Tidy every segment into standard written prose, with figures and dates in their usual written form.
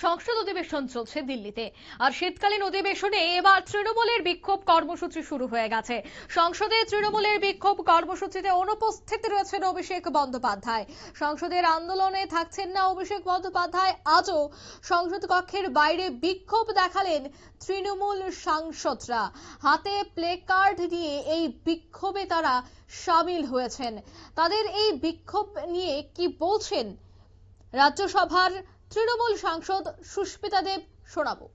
সংসদ অধিবেশন চলছে দিল্লিতে, আর শীতকালীন অধিবেশনে এবার তৃণমূলের বিক্ষোভ কর্মসূচি শুরু হয়ে গেছে। সংসদে তৃণমূলের বিক্ষোভ কর্মসূচিতে অনুপস্থিত রয়েছেন অভিষেক বন্দ্যোপাধ্যায়। সংসদের আন্দোলনে থাকছেন না অভিষেক বন্দ্যোপাধ্যায়। আজও সংসদ কক্ষের বাইরে বিক্ষোভ দেখালেন তৃণমূল সাংসদরা। হাতে প্লে কার্ড নিয়ে এই বিক্ষোভে তারা সামিল হয়েছেন। তাদের এই বিক্ষোভ নিয়ে কি বলছেন রাজ্যসভার তৃণমূল সাংসদ সুস্মিতা দেব, শোনাবো।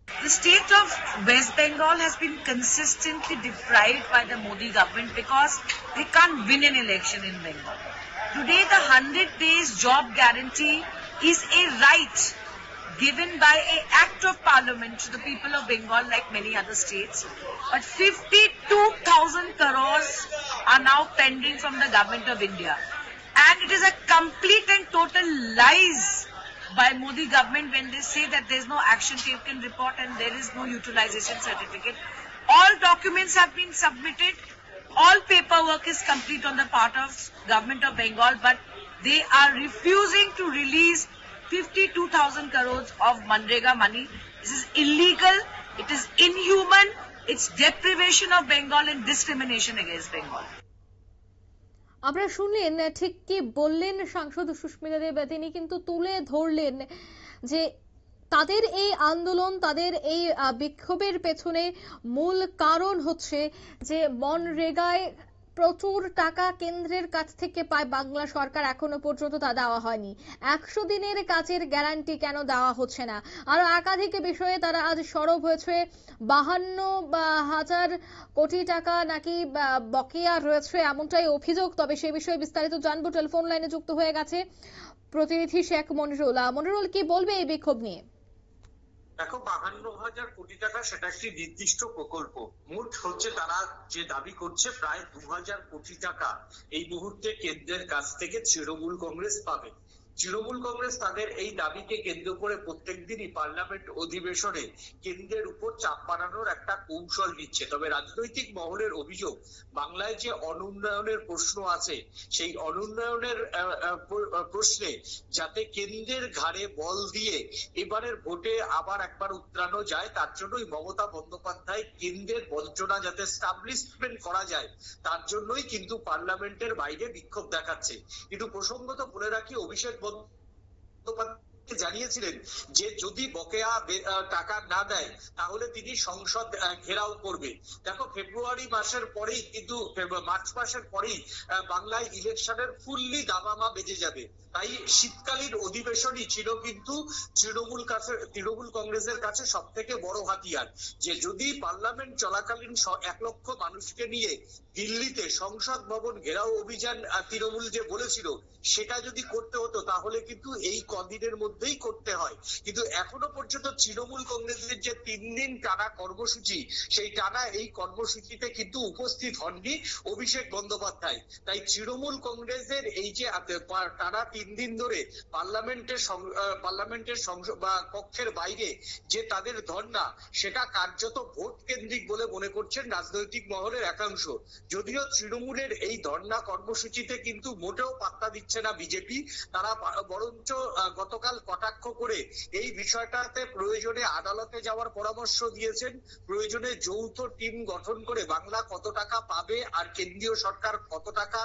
The state of West Bengal has been consistently deprived by the Modi government because they can't win an election in Bengal. Today the 100 days job guarantee is a right given by an act of parliament to the people of Bengal like many other states. But 52,000 crores are now pending from the government of India. And it is a complete and total lies by Modi government when they say that there is no action taken report and there is no utilization certificate. All documents have been submitted, all paperwork is complete on the part of government of Bengal, but they are refusing to release 52,000 crores of Manrega money. This is illegal, it is inhuman, it's deprivation of Bengal and discrimination against Bengal. আমরা শুনলেন ঠিক কি বললেন সাংসদ সুস্মিতা দেব। তিনি কিন্তু তুলে ধরলেন যে তাদের এই আন্দোলন, তাদের এই বিক্ষোভের পেছনে মূল কারণ হচ্ছে যে মনরেগায় প্রচুর টাকা কেন্দ্রের কাছ থেকে পায় বাংলা সরকার, এখনো পর্যন্ত তা দেওয়া হয়নি। 100 দিনের কাজের গ্যারান্টি কেন দেওয়া হচ্ছে না? আরো একাধিক বিষয়ে তারা আজ সরব হয়েছে। 52,000 কোটি টাকা নাকি বকেয়া রয়েছে, এমনটাই অভিযোগ। তবে সে বিষয়ে বিস্তারিত জানবো। টেলিফোন লাইনে যুক্ত হয়ে গেছে প্রতিনিধি শেখ মনিরুল। মনিরুল, কি বলবে এই বিক্ষোভ নিয়ে? দেখো, 52,000 কোটি টাকা সেটা একটি নির্দিষ্ট প্রকল্প। মোট হচ্ছে তারা যে দাবি করছে প্রায় 2,000 কোটি টাকা এই মুহূর্তে কেন্দ্রের কাছ থেকে তৃণমূল কংগ্রেস পাবে। তৃণমূল কংগ্রেস তাদের এই দাবিকে কেন্দ্র করে প্রত্যেকদিনই পার্লামেন্ট অধিবেশনে কেন্দ্রের উপর চাপ বাড়ানোর একটা কৌশল নিচ্ছে। তবে রাজনৈতিক মহলের অভিযোগ, বাংলায় যে অনুন্নয়নের প্রশ্ন আছে সেই অনুন্নয়নের প্রশ্নে যাতে কেন্দ্রের ঘাড়ে বল দিয়ে এবারের ভোটে আবার একবার উতরানো যায়, তার জন্যই মমতা বন্দ্যোপাধ্যায় কেন্দ্রের বঞ্চনা যাতে স্টাবলিশমেন্ট করা যায় তার জন্যই কিন্তু পার্লামেন্টের বাইরে বিক্ষোভ দেখাচ্ছে। কিন্তু প্রসঙ্গত বলে রাখি, অভিষেক বন্দ্যোপাধ্যায় জানিয়েছিলেন যে যদি বকেয়া টাকা না দেয় তাহলে তিনি সংসদ ঘেরাও করবে। দেখো, ফেব্রুয়ারি মাসের পরেই কিন্তু মার্চ মাসের পরেই বাংলায় ইলেকশনের ফুললি দামামা বেজে যাবে। তাই শীতকালীন অধিবেশনই ছিল কিন্তু তৃণমূল কংগ্রেসের কাছে সব থেকে বড় হাতিয়ার। যে যদি পার্লামেন্ট চলাকালীন 1 লক্ষ মানুষকে নিয়ে দিল্লিতে সংসদ ভবন ঘেরাও অভিযান তৃণমূল যে বলেছিল সেটা যদি করতে হতো তাহলে কিন্তু এই কদিনের মধ্যেই করতে হয়। কিন্তু এখনো পর্যন্ত তৃণমূল কংগ্রেসের যে 3 দিন টানা কর্মসূচি, সেই টানা এই কর্মসূচিতে কিন্তু উপস্থিত হননি অভিষেক বন্দ্যোপাধ্যায়। তাই তৃণমূল কংগ্রেসের এই যে টানা 3 দিন ধরে পার্লামেন্টের কক্ষের বাইরে যে তাদের ধর্ণা, সেটা কার্যত ভোট কেন্দ্রিক বলে মনে করছেন রাজনৈতিক মহলের একাংশ। যদিও তৃণমূলের এই ধর্ণা কর্মসূচিতে কিন্তু মোটেও পাত্তা দিচ্ছে না বিজেপি। তারা বরঞ্চ গতকাল কটাক্ষ করে এই বিষয়টাতে প্রয়োজনে আদালতে যাওয়ার পরামর্শ দিয়েছেন। প্রয়োজনে যৌথ টিম গঠন করে বাংলা কত টাকা পাবে আর কেন্দ্রীয় সরকার কত টাকা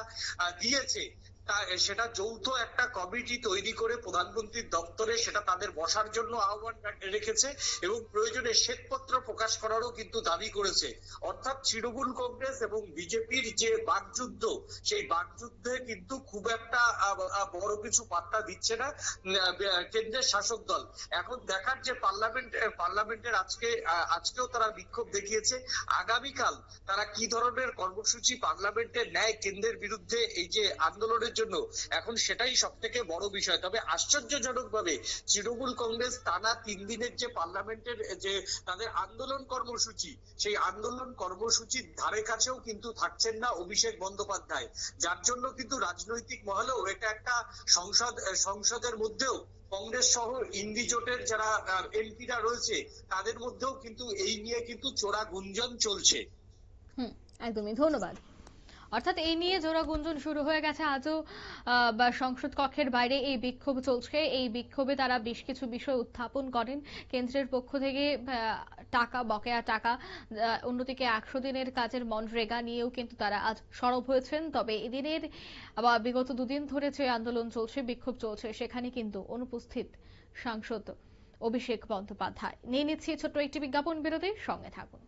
দিয়েছে সেটা যৌথ একটা কমিটি তৈরি করে প্রধানমন্ত্রীর দপ্তরে সেটা তাদের বসার জন্য আহ্বান রেখেছে এবং প্রয়োজনে শ্বেতপত্র প্রকাশ করারও কিন্তু দাবি করেছে। অর্থাৎ তৃণমূল কংগ্রেস এবং বিজেপির যে বাকযুদ্ধ, সেই বাকযুদ্ধে কিন্তু খুব একটা বড় কিছু পাত্তা দিচ্ছে না কেন্দ্রের শাসক দল। এখন দেখার যে পার্লামেন্টের আজকেও তারা বিক্ষোভ দেখিয়েছে, আগামীকাল তারা কি ধরনের কর্মসূচি পার্লামেন্টে নেয় কেন্দ্রের বিরুদ্ধে এই যে আন্দোলনের জন্য, এখন সেটাই সব থেকে বড় বিষয়। তবে আশ্চর্যজনক ভাবে তৃণমূল কংগ্রেস টানা 3 দিনের যে পার্লামেন্টের যে তাদের আন্দোলন কর্মসূচি, সেই আন্দোলন কর্মসূচির ধারে কাছেও কিন্তু থাকছেন না অভিষেক বন্দ্যোপাধ্যায়, যার জন্য কিন্তু রাজনৈতিক মহলেও এটা একটা সংসদের মধ্যেও কংগ্রেস সহ ইন্ডি জোটের যারা এমপিরা রয়েছে তাদের মধ্যেও কিন্তু এই নিয়ে কিন্তু চোরা গুঞ্জন চলছে। একদমই, ধন্যবাদ। অর্থাৎ এই নিয়ে জোড়া গুঞ্জন শুরু হয়ে গেছে আজও বা সংসদ কক্ষের বাইরে এই বিক্ষোভ চলছে। এই বিক্ষোভে তারা বেশ কিছু বিষয় উত্থাপন করেন। কেন্দ্রের পক্ষ থেকে টাকা, বকেয়া টাকা, অন্যদিকে 100 দিনের কাজের মনরেগা নিয়েও কিন্তু তারা আজ সরব হয়েছেন। তবে এদিনের বিগত দুদিন ধরে যে আন্দোলন চলছে, বিক্ষোভ চলছে, সেখানে কিন্তু অনুপস্থিত সাংসদ অভিষেক বন্দ্যোপাধ্যায়। নিয়ে নিচ্ছি ছোট্ট একটি বিজ্ঞাপন বিরতির সঙ্গে থাকুন।